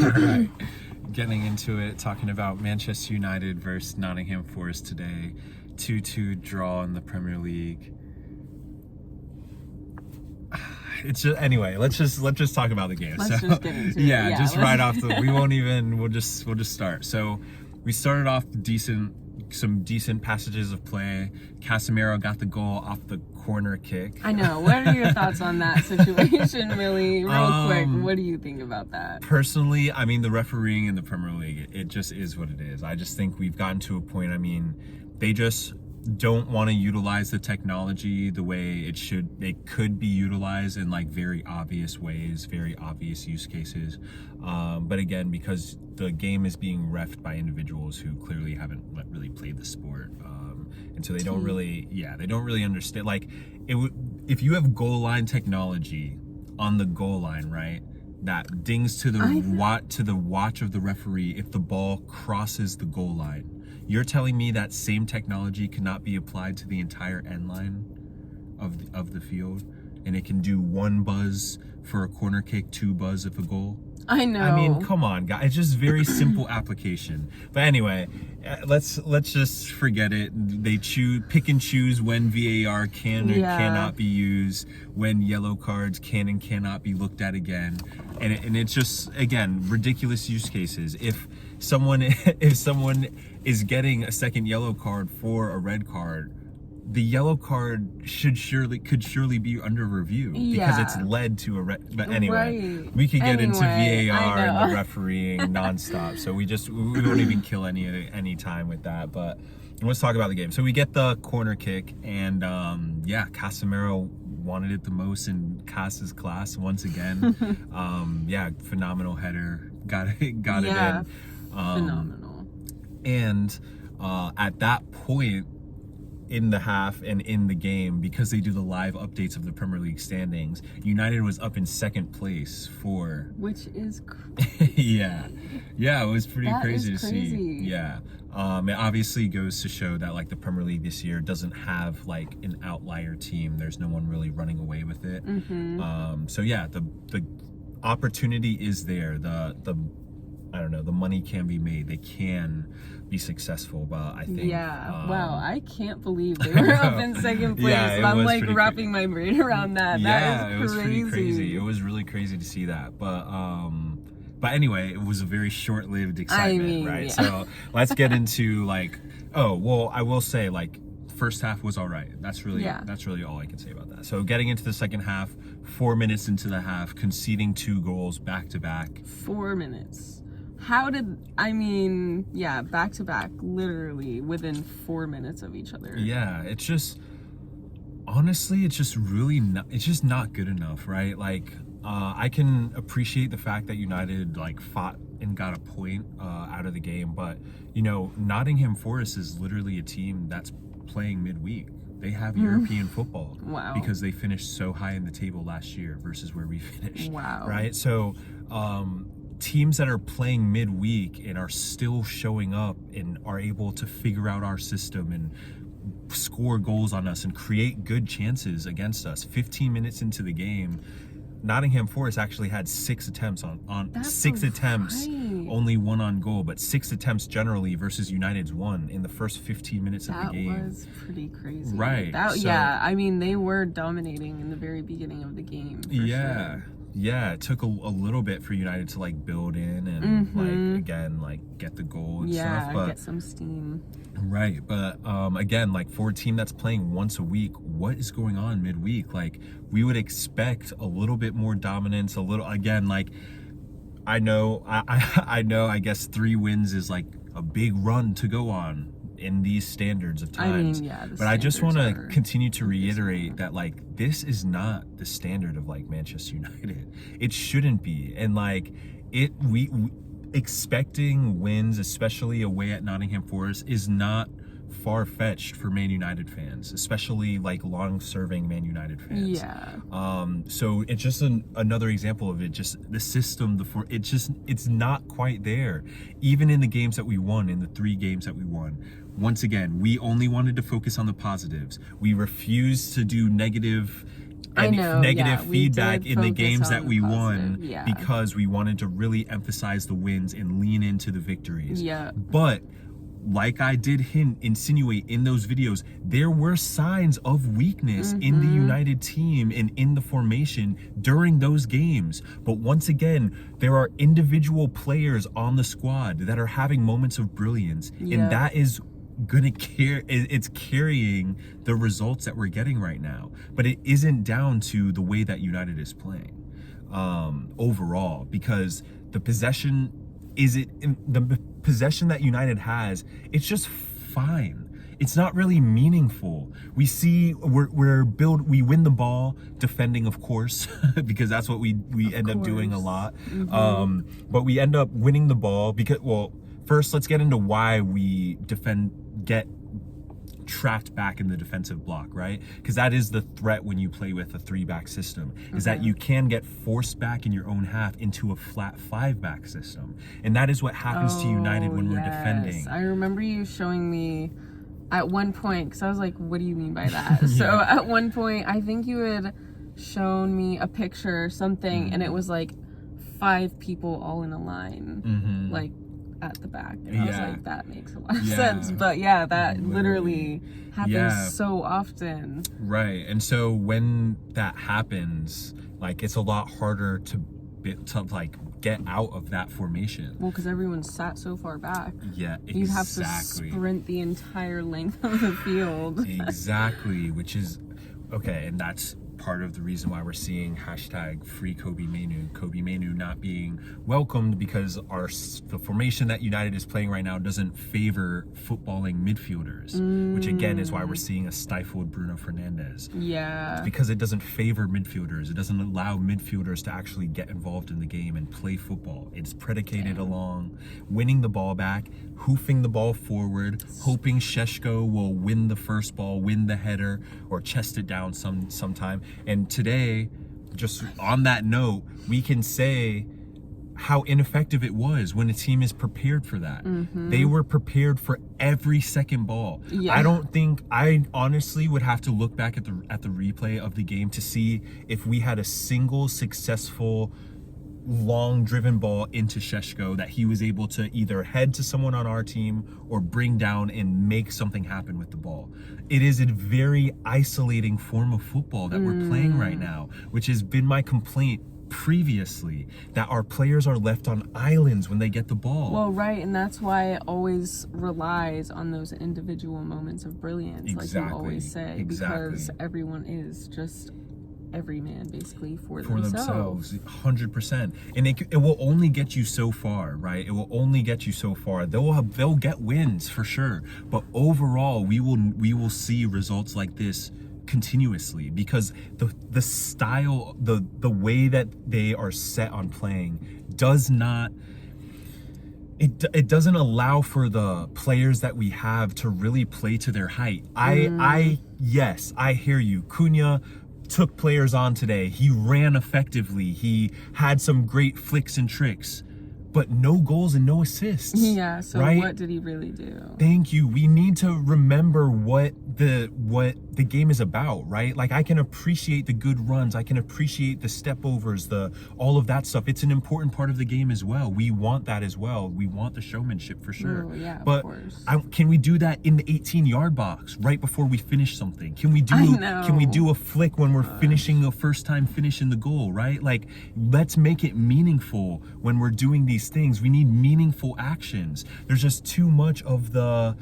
All right, getting into it, talking about Manchester United versus Nottingham Forest today. 2-2 draw in the Premier League. It's just, anyway, let's just talk about the game. Let's just get into it. Yeah, just right off the, we'll just start. So we started off some decent passages of play. Casemiro got the goal off the corner kick. I know. What are your thoughts on that situation, really? Real quick, what do you think about that? Personally, I mean, the refereeing in the Premier League, it just is what it is. I just think we've gotten to a point, I mean, they just don't want to utilize the technology the way it could be utilized in like very obvious ways, very obvious use cases. But again, because the game is being reffed by individuals who clearly haven't really played the sport, and so they don't really understand. Like, if you have goal line technology on the goal line, right, that dings to the watch of the referee if the ball crosses the goal line. You're telling me that same technology cannot be applied to the entire end line of the field, and it can do 1 buzz for a corner kick, 2 buzz if a goal? I know. I mean, come on, guys. It's just very simple application. But anyway, let's just forget it. They pick and choose when VAR can or cannot be used, when yellow cards can and cannot be looked at again, and it's just, again, ridiculous use cases. If someone is getting a second yellow card for a red card, the yellow card could surely be under review because it's led to a red. But anyway, we could get into VAR and the refereeing nonstop. So we won't even kill any time with that. But let's talk about the game. So we get the corner kick, and Casemiro wanted it the most in Casa's class once again. Phenomenal header, got it in. Phenomenal. And at that point in the half and in the game, because they do the live updates of the Premier League standings, United was up in second place which is crazy. yeah, it was pretty crazy to crazy. see. Yeah. It obviously goes to show that like the Premier League this year doesn't have like an outlier team. There's no one really running away with it. So yeah, the opportunity is there. I don't know, the money can be made. They can be successful, but I think... wow, I can't believe they were up in second place. I'm like wrapping my brain around that. That is crazy. It was pretty crazy. It was really crazy to see that. But anyway, it was a very short-lived excitement, right? Yeah. So let's get into like, I will say, like, first half was all right. That's really all I can say about that. So getting into the second half, 4 minutes into the half, conceding 2 goals back to back. 4 minutes. Back to back, literally within 4 minutes of each other. Yeah, it's just, honestly, it's just not good enough, right? Like, I can appreciate the fact that United like fought and got a point out of the game, but you know, Nottingham Forest is literally a team that's playing midweek. They have European football because they finished so high in the table last year versus where we finished. Right? So, teams that are playing midweek and are still showing up and are able to figure out our system and score goals on us and create good chances against us. 15 minutes into the game, Nottingham Forest actually had 6 attempts only 1 on goal, but 6 attempts generally versus United's 1 in the first 15 minutes of the game. That was pretty crazy. Right. They were dominating in the very beginning of the game. Sure. Yeah, it took a little bit for United to like build in and get the goal and stuff. But get some steam. Right, but again, like for a team that's playing once a week, what is going on midweek? Like, we would expect a little bit more dominance, I know, I guess 3 wins is like a big run to go on in these standards of times. But I just want to continue to reiterate that like this is not the standard of like Manchester United. It shouldn't be. And like we expecting wins, especially away at Nottingham Forest, is not far-fetched for Man United fans, especially like long-serving Man United fans. So it's just another example of it. Just the system, it's not quite there. Even in the games that we won, in the 3 games that we won, once again, we only wanted to focus on the positives. We refused to do negative negative feedback in the games that we won yeah. because we wanted to really emphasize the wins and lean into the victories. Yeah. But like I did insinuate in those videos, there were signs of weakness in the United team and in the formation during those games. But once again, there are individual players on the squad that are having moments of brilliance, and that is it's carrying the results that we're getting right now. But it isn't down to the way that United is playing overall, because the possession that United has, it's just fine. It's not really meaningful. We see we win the ball defending, of course, because that's what we end up doing a lot. But we end up winning the ball because, well, first let's get into why we get trapped back in the defensive block, right? Because that is the threat when you play with a 3-back system, is that you can get forced back in your own half into a flat 5-back system, and that is what happens to United when we're defending. I remember you showing me at one point, because I was like, what do you mean by that? So at one point, I think you had shown me a picture or something, and it was like 5 people all in a line, like at the back, and I was like, that makes a lot of sense. But that literally happens so often, right? And so when that happens, like, it's a lot harder to like get out of that formation. Well, because everyone's sat so far back. Yeah, exactly. You have to sprint the entire length of the field. Exactly, which is okay, and that's part of the reason why we're seeing #free Kobe Manu not being welcomed, because the formation that United is playing right now doesn't favor footballing midfielders, which again is why we're seeing a stifled Bruno Fernandes. Yeah. It's because it doesn't favor midfielders. It doesn't allow midfielders to actually get involved in the game and play football. It's predicated along winning the ball back, hoofing the ball forward, hoping Šeško will win the first ball, win the header, or chest it down sometime. And today, just on that note, we can say how ineffective it was when a team is prepared for that. They were prepared for every second ball. I honestly would have to look back at the replay of the game to see if we had a single successful long driven ball into Šeško that he was able to either head to someone on our team or bring down and make something happen with the ball. It is a very isolating form of football that we're playing right now, which has been my complaint previously, that our players are left on islands when they get the ball. Well, right, and that's why it always relies on those individual moments of brilliance, like you always say, because everyone is just every man basically for themselves. 100%. And it will only get you so far, right? It will only get you so far. They'll get wins for sure, but overall we will see results like this continuously, because the style, the way that they are set on playing does not, it doesn't allow for the players that we have to really play to their height. Yes, I hear you. Cunha took players on today. He ran effectively. He had some great flicks and tricks, but no goals and no assists. Yeah, so right? What did he really do? Thank you. We need to remember what the game is about, right? Like, I can appreciate the good runs. I can appreciate the step overs, all of that stuff. It's an important part of the game as well. We want that as well. We want the showmanship for sure. Oh, yeah, but of course. Can we do that in the 18-yard box right before we finish something? Can we do a flick when we're finishing a first time finish in the goal, right? Like, let's make it meaningful when we're doing these things. We need meaningful actions. There's just too much of the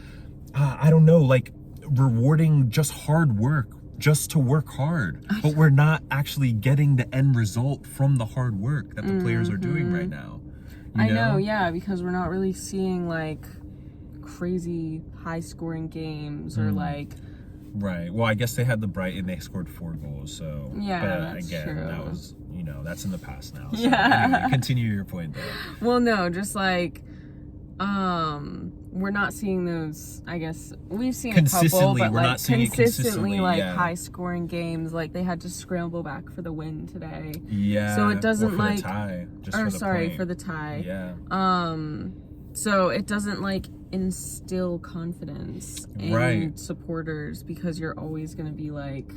I don't know, like, rewarding just hard work just to work hard, but we're not actually getting the end result from the hard work that the players are doing right now. I know, yeah, because we're not really seeing like crazy high scoring games or like. Right. Well, I guess they had the Brighton, they scored 4 goals, so yeah, but that's again, true. That was, that's in the past now. So anyway, continue your point though. Well, no, just like we're not seeing those. I guess we've seen consistently, a couple, but we're like not seeing consistently, like high scoring games. Like they had to scramble back for the win today. Yeah. So it doesn't or for like the tie, just or for the sorry point. for the tie. Yeah. So it doesn't like instill confidence in supporters, because you're always going to be like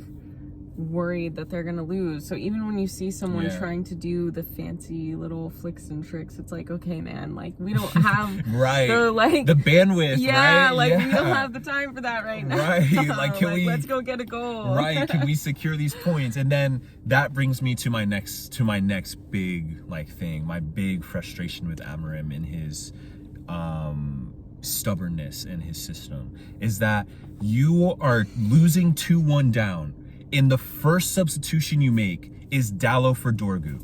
worried that they're gonna lose. So even when you see someone Yeah. trying to do the fancy little flicks and tricks, it's like, okay, man, like we don't have right the bandwidth, yeah, right? like yeah. we don't have the time for that right now. Right, like can we let's go get a goal. Right, can we secure these points? And then that brings me to my next big like thing, my big frustration with Amorim and his stubbornness in his system is that you are losing 2-1 down, and the first substitution you make is Dalot for Dorgu.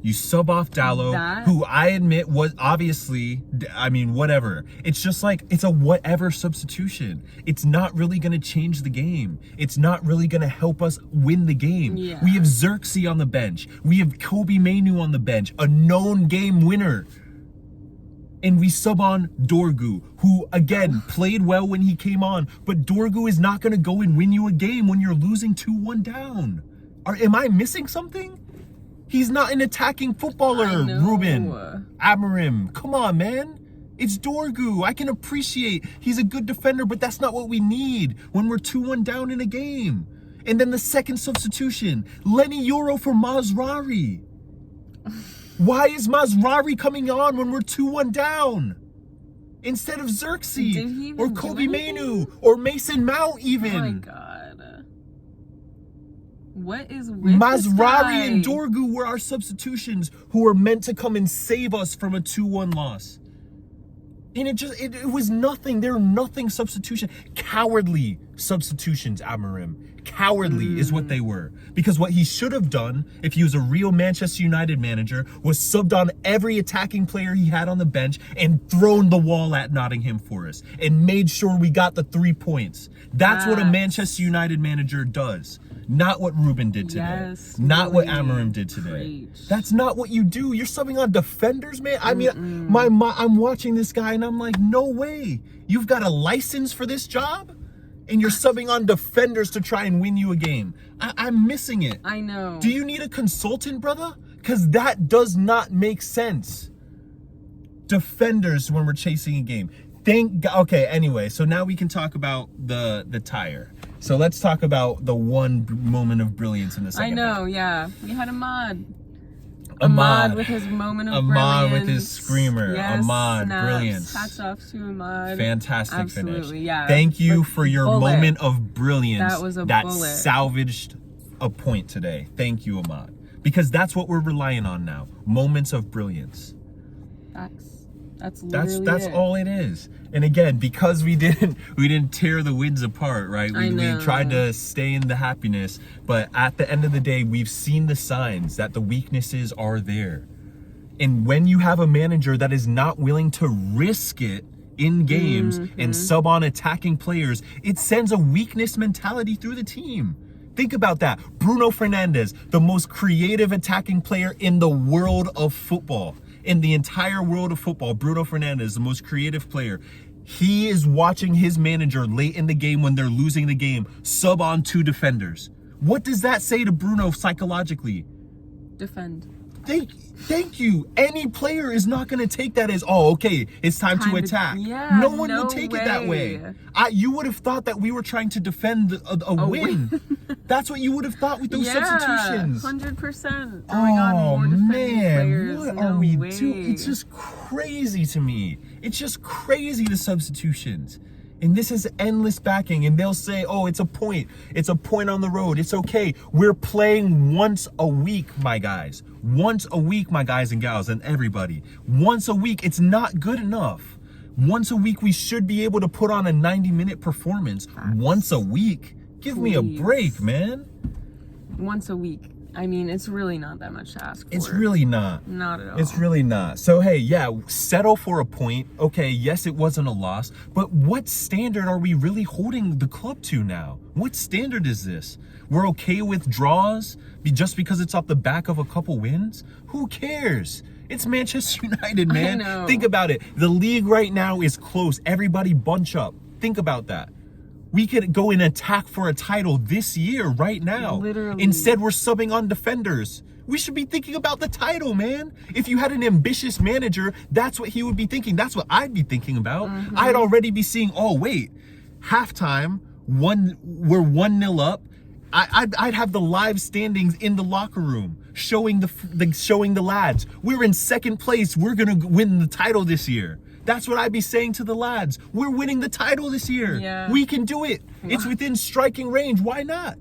You sub off Dalot, who I admit was obviously, I mean, whatever. It's just like, it's a whatever substitution. It's not really going to change the game. It's not really going to help us win the game. Yeah. We have Xerxes on the bench. We have Kobe Mainu on the bench, a known game winner. And we sub on Dorgu, who, again, played well when he came on. But Dorgu is not going to go and win you a game when you're losing 2-1 down. Am I missing something? He's not an attacking footballer, Ruben. Amorim. Come on, man. It's Dorgu. I can appreciate he's a good defender, but that's not what we need when we're 2-1 down in a game. And then the second substitution, Lenny Euro for Mazraoui. Why is Mazraoui coming on when we're 2-1 down? Instead of Xerxes or Kobe Mainu or Mason Mount even. Oh my God. What is with Mazraoui and Dorgu were our substitutions who were meant to come and save us from a 2-1 loss. And it was nothing. They were nothing substitution. Cowardly substitutions, Amorim. Cowardly is what they were. Because what he should have done, if he was a real Manchester United manager, was subbed on every attacking player he had on the bench and thrown the wall at Nottingham Forest and made sure we got the 3 points. That's what a Manchester United manager does. Not what Ruben did today. Yes, not what Amorim did today. Preach. That's not what you do. You're subbing on defenders, man. I mean, I'm watching this guy and I'm like, no way. You've got a license for this job? And you're subbing on defenders to try and win you a game. I'm missing it. I know. Do you need a consultant, brother? Because that does not make sense. Defenders when we're chasing a game. Thank God. Okay, anyway, so now we can talk about the tire. So let's talk about the one moment of brilliance in the second half. Yeah. We had Ahmad with his moment of brilliance. Ahmad with his screamer. Yes, Ahmad, snaps. brilliance. Hats off to Ahmad. Fantastic finish. Absolutely, yeah. Thank you But for your bullet. moment of brilliance. That was a that bullet. salvaged a point today. Thank you, Ahmad. Because that's what we're relying on now. Moments of brilliance. That's literally That's all it is. And again, because we didn't tear the wins apart, right? We tried to stay in the happiness, but at the end of the day, we've seen the signs that the weaknesses are there. And when you have a manager that is not willing to risk it in games and sub on attacking players, it sends a weakness mentality through the team. Think about that. Bruno Fernandes, the most creative attacking player in the world of football. In the entire world of football, Bruno Fernandes, the most creative player. He is watching his manager late in the game when they're losing the game, sub on 2 defenders. What does that say to Bruno psychologically? Defend. Thank you. Any player is not going to take that as, oh, okay, it's time to attack. Yeah, no one will take it that way. You would have thought that we were trying to defend a win. That's what you would have thought with those substitutions. 100%. Oh, man, players. what No are we way. doing? It's just crazy to me. It's just crazy, the substitutions. And this is endless backing, and they'll say, oh, it's a point. It's a point on the road. It's okay. We're playing once a week, my guys. Once a week, my guys and gals, and everybody. Once a week. It's not good enough. Once a week, we should be able to put on a 90-minute performance. Once a week? Give me a break, man. Once a week. I mean, it's really not that much to ask for. It's really not. Not at all. It's really not. So, hey, yeah, settle for a point. Okay, yes, it wasn't a loss. But what standard are we really holding the club to now? What standard is this? We're okay with draws just because it's off the back of a couple wins? Who cares? It's Manchester United, man. I know. Think about it. The league right now is close. Everybody bunch up. Think about that. We could go and attack for a title this year, right now. Literally. Instead, we're subbing on defenders. We should be thinking about the title, man. If you had an ambitious manager, that's what he would be thinking. That's what I'd be thinking about. I'd already be seeing, oh, wait, halftime, we're 1-0 up. I'd have the live standings in the locker room showing the lads. We're in second place. We're gonna win the title this year. That's what I'd be saying to the lads. We're winning the title this year. Yeah. We can do it. It's within striking range. Why not?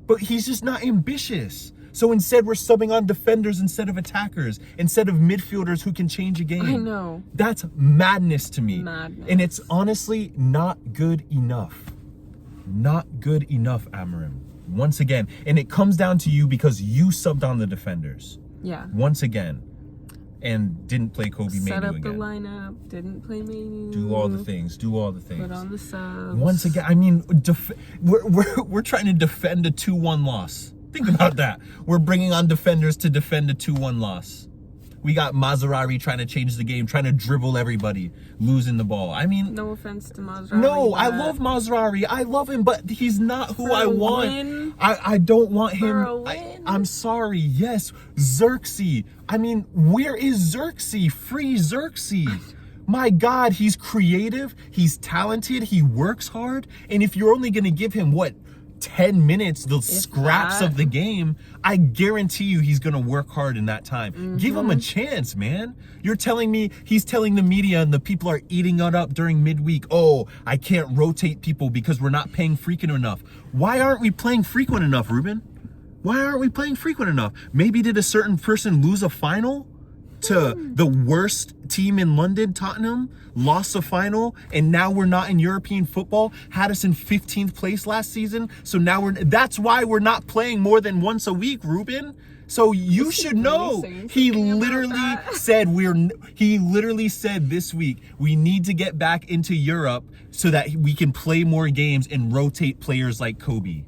But he's just not ambitious. So instead, we're subbing on defenders instead of attackers, instead of midfielders who can change a game. I know. That's madness to me. Madness. And it's honestly not good enough. Not good enough, Amarim. Once again. And it comes down to you because you subbed on the defenders. Yeah. Once again. And didn't play Kobe Manu again. Set up the lineup, didn't play Manu. Do all the things. Put on the subs. Once again, I mean, we're trying to defend a 2-1 loss. Think about that. We're bringing on defenders to defend a 2-1 loss. We got Maserati trying to change the game, trying to dribble everybody, losing the ball. I mean, no offense to Maserati. No, I love Maserati. I love him, but he's not who I want. Win. I don't want him. For a win. I'm sorry. Yes, Xerxes. I mean, where is Xerxes? Free Xerxes. My God, he's creative. He's talented. He works hard. And if you're only going to give him, 10 minutes, the scraps of the game, I guarantee you he's gonna work hard in that time. Give him a chance, man. You're telling me he's telling the media and the people are eating it up during midweek, oh, I can't rotate people because we're not paying frequent enough. Why aren't we playing frequent enough, Ruben? Why aren't we playing frequent enough? Maybe did a certain person lose a final to the worst team in London, Tottenham, lost a final, and now we're not in European football, had us in 15th place last season, so now that's why we're not playing more than once a week, Ruben. So you should know. He literally said this week, we need to get back into Europe so that we can play more games and rotate players like Kobe.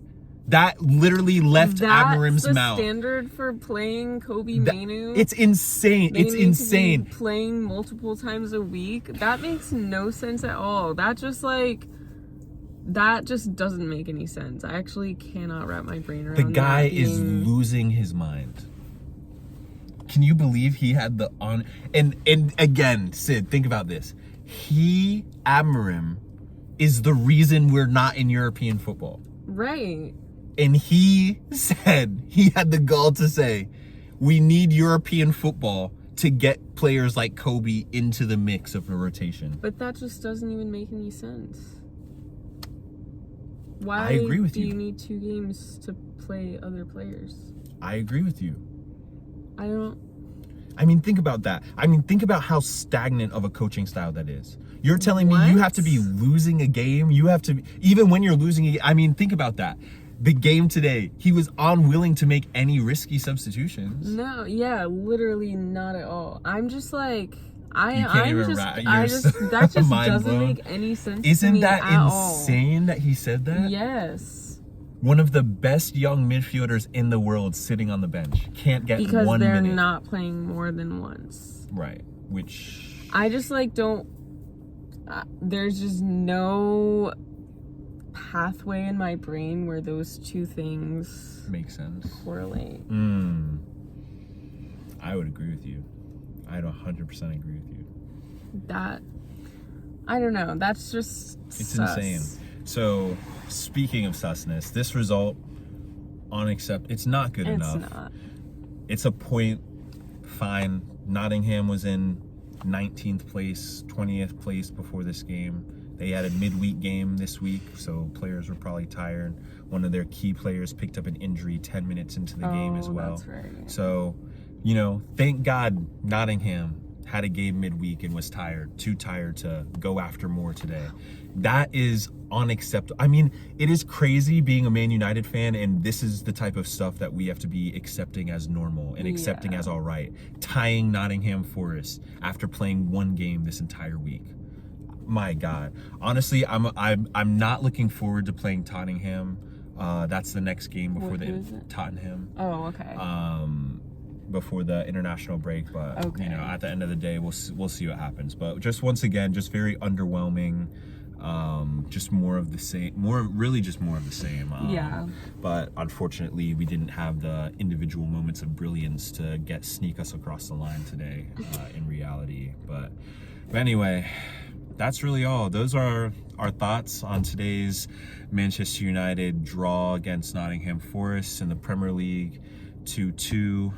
That literally left Amarim's mouth. That's the standard for playing Kobe Manu. It's insane. It's insane. Playing multiple times a week. That makes no sense at all. That just doesn't make any sense. I actually cannot wrap my brain around the guy is losing his mind. Can you believe he had the on and again, Sid, think about this. Amarim is the reason we're not in European football. Right. And he had the gall to say, we need European football to get players like Kobe into the mix of a rotation. But that just doesn't even make any sense. Why I agree with do you. you need 2 games to play other players? I agree with you. I mean, think about that. I mean, think about how stagnant of a coaching style that is. You're telling me you have to be losing a game. You have to, even when you're losing I mean, think about that. The game today, he was unwilling to make any risky substitutions. No, yeah, literally not at all. I'm just like, that just doesn't make any sense. Isn't to me that at insane all. That he said that? Yes. One of the best young midfielders in the world sitting on the bench. Can't get because 1 minute. Because they're not playing more than once. Right, which... I just don't... there's just no pathway in my brain where those 2 things... make sense. ...correlate. I would agree with you. I'd 100% agree with you. I don't know. That's just It's sus. insane. So, speaking of susness, this result, unacceptable. It's not good enough. It's not. It's a point. Fine. Nottingham was in 19th place, 20th place before this game. They had a midweek game this week, so players were probably tired. One of their key players picked up an injury 10 minutes into the game as well. That's right. So, thank God Nottingham had a game midweek and was too tired to go after more today. That is unacceptable. I mean, it is crazy being a Man United fan, and this is the type of stuff that we have to be accepting as normal and accepting as all right. Tying Nottingham Forest after playing 1 game this entire week. My God. Honestly, I'm not looking forward to playing Tottenham. That's the next game before Tottenham. Oh, okay. Before the international break, but okay. At the end of the day, we'll see what happens. But just once again, just very underwhelming. Just more of the same. Just more of the same. Yeah. But unfortunately, we didn't have the individual moments of brilliance to sneak us across the line today. In reality, but anyway, that's really all. Those are our thoughts on today's Manchester United draw against Nottingham Forest in the Premier League 2-2.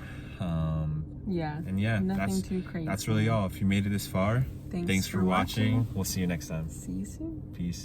Yeah. And yeah, nothing too crazy. That's really all. If you made it this far, thanks for watching. We'll see you next time. See you soon. Peace.